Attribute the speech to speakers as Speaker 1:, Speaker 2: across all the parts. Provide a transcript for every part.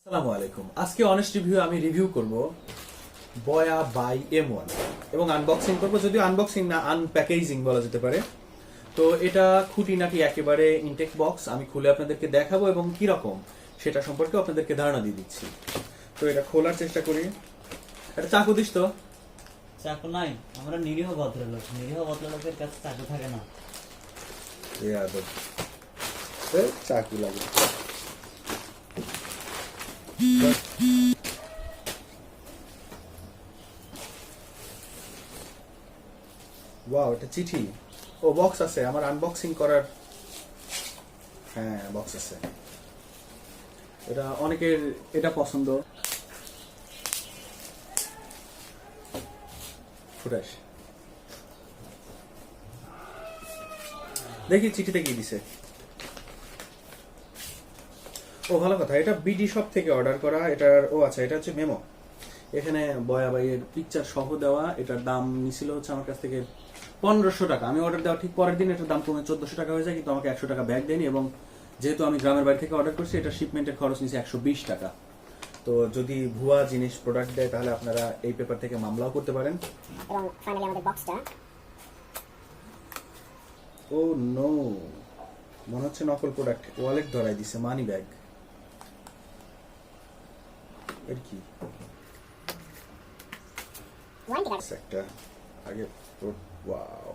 Speaker 1: আসসালামু আলাইকুম। আজকে অনেস্ট রিভিউ আমি রিভিউ করব বয়া বাই M1 এবং আনবক্সিং করব, যদিও আনবক্সিং না আনপ্যাকেজিং বলা যেতে পারে। তো এটা খুঁটিনাটি একেবারে ইনটেক বক্স আমি খুলে আপনাদেরকে দেখাবো এবং কি রকম সেটা সম্পর্কে আপনাদেরকে ধারণা দিয়ে দিচ্ছি। তো এটা খোলার চেষ্টা করি। এটা চাকু দিস তো।
Speaker 2: চাকু নাই, আমরা নিরীহ ভদ্রলোক। নিরীহ ভদ্রলোকের কাছে চাকু থাকে না।
Speaker 1: চাকু লাগে। ওয়াও, এটা চিঠি। ও বক্স আছে আমার আনবক্সিং করার। হ্যাঁ, বক্স আছে। এটা অনেকের এটা পছন্দ। ফুটাস দেখি চিঠিতে কি দিছে। ও ভালো কথা, এটা বিডি শপ থেকে অর্ডার করা। এটার আচ্ছা, এটা হচ্ছে মেমো। এখানে বয়া বাইয়ের পিকচার সহ দেওয়া। এটার দাম নিছিল হচ্ছে আমার কাছ থেকে 1500 টাকা। আমি অর্ডার দেওয়া ঠিক পরের দিন এটার দাম কমে 1400 টাকা হয়ে যায়, কিন্তু আমাকে 100 টাকা ব্যাক দেয়নি। এবং যেহেতু আমি গ্রামের বাড়ি থেকে অর্ডার করছি, এটা শিপমেন্টের খরচ নিচ্ছে 120 টাকা। তো যদি ভুয়া জিনিস প্রোডাক্ট দেয় তাহলে আপনারা এই পেপার থেকে মামলাও করতে পারেন।
Speaker 3: এবং ফাইনালি আমাদের বক্সটা।
Speaker 1: ও নো, মনে হচ্ছে নকল প্রোডাক্ট। ওয়ালেট ধরাই দিছে, মানি ব্যাগ। এর কি
Speaker 3: ওয়ারেন্টি কার্ড।
Speaker 1: একটা আগে। ওয়াও,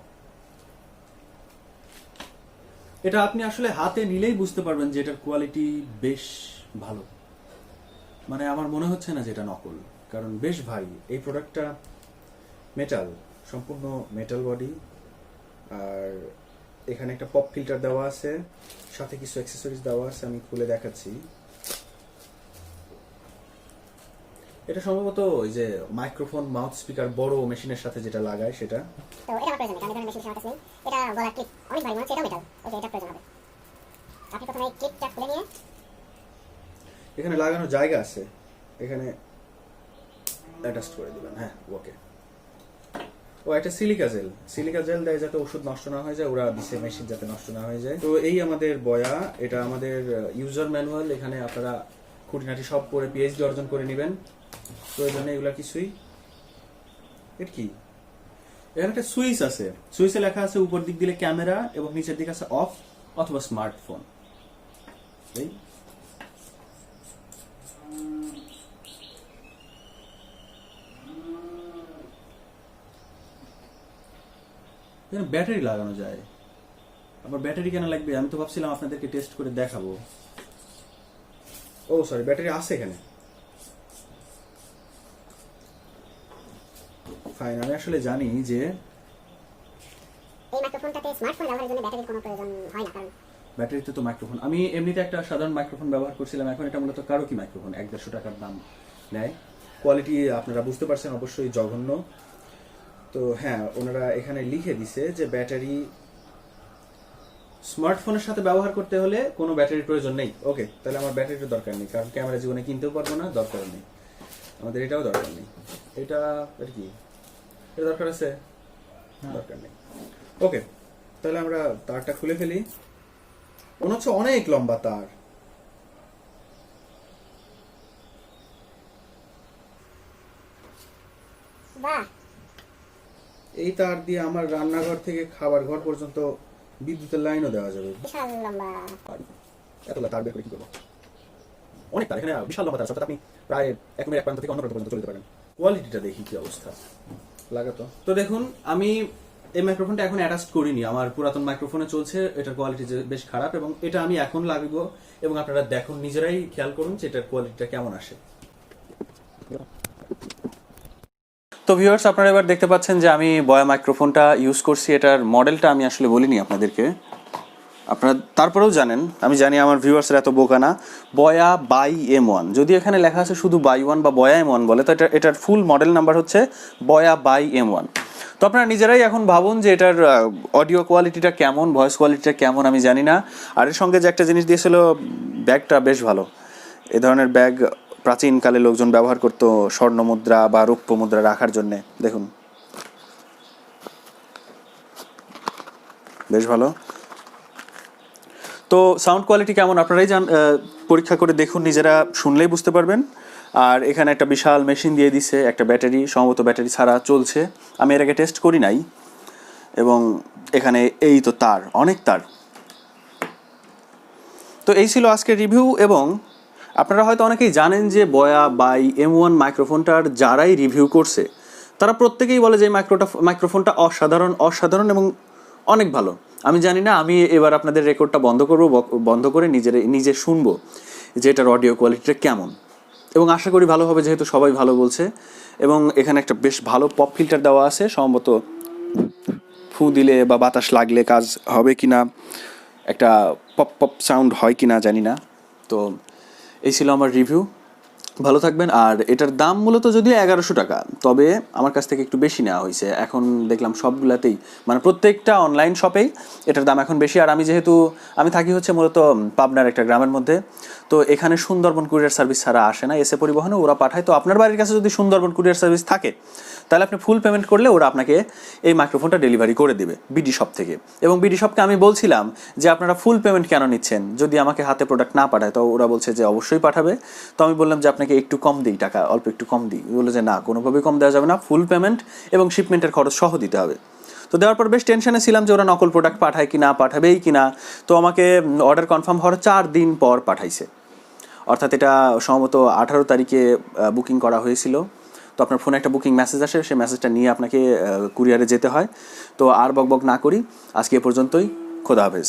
Speaker 1: এটা আপনি আসলে হাতে নিলেই বুঝতে পারবেন যে এটার কোয়ালিটি বেশ ভালো। মানে আমার মনে হচ্ছে না যে এটা নকল, কারণ বেশ ভারী এই প্রোডাক্টটা। মেটাল, সম্পূর্ণ মেটাল বডি। আর এখানে একটা পপ ফিল্টার দেওয়া আছে, সাথে কিছু অ্যাক্সেসরিজ দেওয়া আছে। আমি খুলে দেখাচ্ছি। এটা সম্ভবত ওই যে মাইক্রোফোন মাউথ স্পিকার বড় মেশিনের সাথে যেটা লাগায় সেটা।
Speaker 3: তো এটা আমার প্রয়োজন নেই, কারণ এই ধরনের মেশিন আমার কাছে নেই। এটা গলার ক্লিপ অনেক ভারী মনে হচ্ছে, এটা মেটাল। ওকে, এটা প্রয়োজন হবে। আপনি প্রথমে এই ক্লিপটা খুলে নিয়ে
Speaker 1: এখানে লাগানোর জায়গা আছে, এখানে অ্যাটাচ করে দিবেন। হ্যাঁ, ওকে। ও একটা সিলিকা জেল। সিলিকা জেল দেয় যাতে ওষুধ নষ্ট না হয়ে যায়, ওরা দিছে মেশিন যাতে নষ্ট না হয়ে যায়। তো এই আমাদের বয়া, এটা আমাদের ইউজার ম্যানুয়াল। এখানে আপনারা খুঁটিনাটি সব পড়ে পিএইচডি অর্জন করে নেবেন, প্রয়োজনে এগুলা কিছুই। এর কি, এখানে একটা সুইচ আছে। সুইচে লেখা আছে উপর দিক দিলে ক্যামেরা এবং নিচের দিকে আছে অফ অথবা স্মার্টফোন। এই এখানে ব্যাটারি লাগানো যায়। আবার ব্যাটারি কেন লাগবে? আমি তো ভাবছিলাম আপনাদেরকে টেস্ট করে দেখাবো। ও সরি, ব্যাটারি আছে এখানে। ফাইন, আমি আসলে জানি যে
Speaker 3: এই মাইক্রোফোনটাতে স্মার্টফোন ব্যবহারের জন্য ব্যাটারির কোনো প্রয়োজন হয় না, কারণ
Speaker 1: ব্যাটারিতে তো মাইক্রোফোন। আমি এমনিতে একটা সাধারণ মাইক্রোফোন ব্যবহার করছিলাম, এখন এটা মূলত কারোকি মাইক্রোফোন। 150 টাকার দাম নেয়। কোয়ালিটি আপনারা বুঝতে পারছেন অবশ্যই জঘন্য। তো হ্যাঁ, ওনারা এখানে লিখে দিছে যে ব্যাটারি স্মার্টফোনের সাথে ব্যবহার করতে হলে কোনো ব্যাটারির প্রয়োজন নেই। ওকে, তাহলে আমার ব্যাটারির দরকার নেই, কারণ ক্যামেরা জীবনে কিনতেও পারবো না, দরকার নেই। আমাদের এটাও দরকার নেই। এটা আর কি, এটা দরকার আছে? দরকার নেই। ওকে, তাহলে আমরা তারটা খুলে ফেলি। মনে হচ্ছে অনেক লম্বা তার।
Speaker 3: বাহ,
Speaker 1: এই তার দিয়ে আমার রান্নাঘর থেকে খাবার ঘর পর্যন্ত বিদ্যুতের লাইনও দেওয়া যাবে।
Speaker 3: বিশাল লম্বা।
Speaker 1: আর এতগুলো তার বের করে কি করবো? অনেক তার, এখানে বিশাল লম্বা তার, অর্থাৎ আপনি প্রায় এক প্রান্ত থেকে অন্য প্রান্ত পর্যন্ত চলে যেতে পারেন। কোয়ালিটিটা দেখি কি অবস্থা। লাগাতো তো দেখুন, আমি এই মাইক্রোফোনটা এখন অ্যাটাচ করিনি, আমার পুরাতন মাইক্রোফোনে চলছে। এটার কোয়ালিটি বেশ খারাপ এবং এটা আমি এখন লাগাবো এবং আপনারা দেখুন, নিজেরাই খেয়াল করুন যে এটার কোয়ালিটিটা কেমন আসে। তো ভিউয়ার্স, আপনারা এবার দেখতে পাচ্ছেন যে আমি বয়া মাইক্রোফোনটা ইউজ করছি। এটার মডেলটা আমি আসলে বলিনি আপনাদেরকে, আপনারা তারপরেও জানেন। আমি জানি আমার ভিউয়ার্সরা এত বোকা না। বয়া বাই M1, যদি এখানে লেখা আছে শুধু বাই ওয়ান বা বয়া M1 বলে, তো এটার ফুল মডেল নাম্বার হচ্ছে বয়া বাই M1। তো আপনারা নিজেরাই এখন ভাবুন যে এটার অডিও কোয়ালিটিটা কেমন, ভয়েস কোয়ালিটিটা কেমন আমি জানি না। আর এর সঙ্গে যে একটা জিনিস দিয়েছিল, ব্যাগটা বেশ ভালো। এ ধরনের ব্যাগ প্রাচীনকালে লোকজন ব্যবহার করতো স্বর্ণ মুদ্রা বা রৌপ্য মুদ্রা রাখার জন্যে। দেখুন, বেশ ভালো। তো সাউন্ড কোয়ালিটি কেমন আপনারাই পরীক্ষা করে দেখুন, নিজেরা শুনলেই বুঝতে পারবেন। আর এখানে একটা বিশাল মেশিন দিয়ে দিছে, একটা ব্যাটারি, সম্ভবত ব্যাটারি ছাড়া চলছে, আমি এর আগে টেস্ট করি নাই। এবং এখানে এই তো তার, অনেক তার। তো এই ছিল আজকের রিভিউ। এবং আপনারা হয়তো অনেকেই জানেন যে বয়া বাই M1 মাইক্রোফোনটার যারাই রিভিউ করছে তারা প্রত্যেকেই বলে যে মাইক্রোফোনটা অসাধারণ এবং অনেক ভালো। আমি জানি না, আমি এবার আপনাদের রেকর্ডটা বন্ধ করে নিজে শুনবো যে এটার অডিও কোয়ালিটিটা কেমন, এবং আশা করি ভালো হবে যেহেতু সবাই ভালো বলছে। এবং এখানে একটা বেশ ভালো পপ ফিল্টার দেওয়া আছে, সম্ভবত ফু দিলে বা বাতাস লাগলে কাজ হবে কি না, একটা পপ পপ সাউন্ড হয় কি না জানি না। তো এই ছিল আমার রিভিউ, ভালো থাকবেন। আর এটার দাম মূলত যদিও 1100 টাকা, তবে আমার কাছ থেকে একটু বেশি নেওয়া হয়েছে। এখন দেখলাম সবগুলাতেই, মানে প্রত্যেকটা অনলাইন শপেই এটার দাম এখন বেশি। আর আমি থাকি হচ্ছে মূলত পাবনার একটা গ্রামের মধ্যে, তো এখানে সুন্দরবন কুরিয়ার সার্ভিস ছাড়া আসে না, এসে পরিবহনে ওরা পাঠায়। তো আপনার বাড়ির কাছে যদি সুন্দরবন কুরিয়ার সার্ভিস থাকে তাহলে আপনি ফুল পেমেন্ট করলে ওরা আপনাকে এই মাইক্রোফোনটা ডেলিভারি করে দেবে বিডি শপ থেকে। এবং বিডি শপকে আমি বলছিলাম যে আপনারা ফুল পেমেন্ট কেন নিচ্ছেন, যদি আমাকে হাতে প্রোডাক্ট না পাঠায়? তো ওরা বলছে যে অবশ্যই পাঠাবে। তো আমি বললাম যে আপনাকে একটু কম দিই টাকা, অল্প একটু কম দিই। বললো যে না, কোনোভাবেই কম দেওয়া যাবে না, ফুল পেমেন্ট এবং শিপমেন্টের খরচ সহ দিতে হবে। তো দেওয়ার পর বেশ টেনশনে ছিলাম যে ওরা নকল প্রোডাক্ট পাঠায় কি না, পাঠাবেই কি না। তো আমাকে অর্ডার কনফার্ম হওয়ার 4 দিন পর পাঠাইছে, অর্থাৎ এটা সম্ভবত 18 তারিখে বুকিং করা হয়েছিল। তো আপনার ফোনে একটা বুকিং মেসেজ আসে, সেই মেসেজটা নিয়ে আপনাকে কুরিয়ারে যেতে হয়। তো আর বকবক না করি, আজকে এ পর্যন্তই। খোদা হাফেজ।